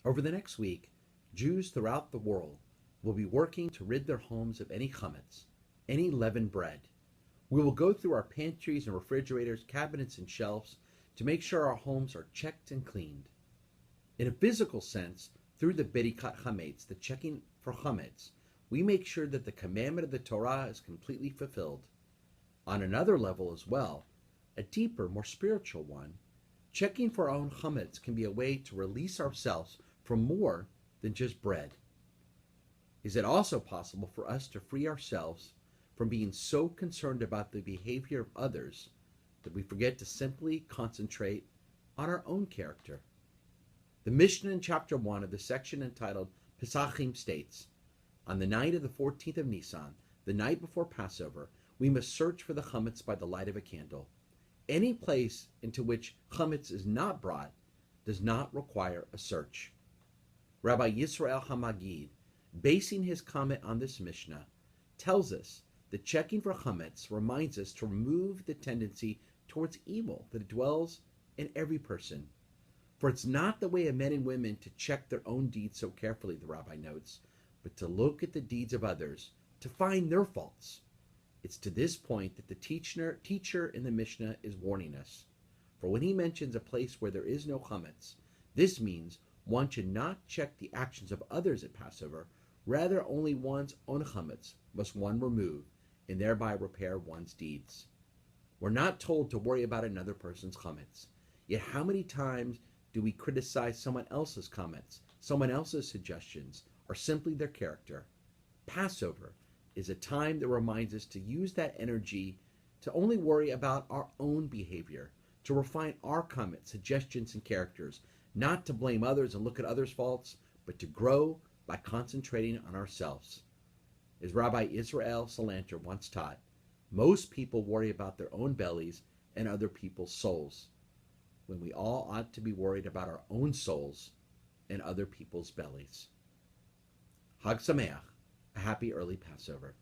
Over the next week, Jews throughout the world will be working to rid their homes of any hametz, any leavened bread. We will go through our pantries and refrigerators, cabinets and shelves to make sure our homes are checked and cleaned. In a physical sense, through the bedikat hametz, the checking for hametz, we make sure that the commandment of the Torah is completely fulfilled. On another level as well, a deeper, more spiritual one, checking for our own hametz can be a way to release ourselves from more than just bread. Is it also possible for us to free ourselves from being so concerned about the behavior of others that we forget to simply concentrate on our own character? The Mishnah in chapter 1 of the section entitled Pesachim states, on the night of the 14th of Nisan, the night before Passover, we must search for the chametz by the light of a candle. Any place into which chametz is not brought does not require a search. Rabbi Yisrael HaMagid, basing his comment on this Mishnah, tells us that checking for chametz reminds us to remove the tendency towards evil that dwells in every person. For it's not the way of men and women to check their own deeds so carefully, the rabbi notes, but to look at the deeds of others to find their faults. It's to this point that the teacher in the Mishnah is warning us. For when he mentions a place where there is no chametz, this means one should not check the actions of others at Passover, rather only one's own chametz must one remove and thereby repair one's deeds. We're not told to worry about another person's chametz. Yet how many times do we criticize someone else's comments, someone else's suggestions, or simply their character? Passover is a time that reminds us to use that energy to only worry about our own behavior, to refine our comments, suggestions, and characters, not to blame others and look at others' faults, but to grow by concentrating on ourselves. As Rabbi Israel Salanter once taught, most people worry about their own bellies and other people's souls, when we all ought to be worried about our own souls and other people's bellies. Hag Sameach, a happy early Passover.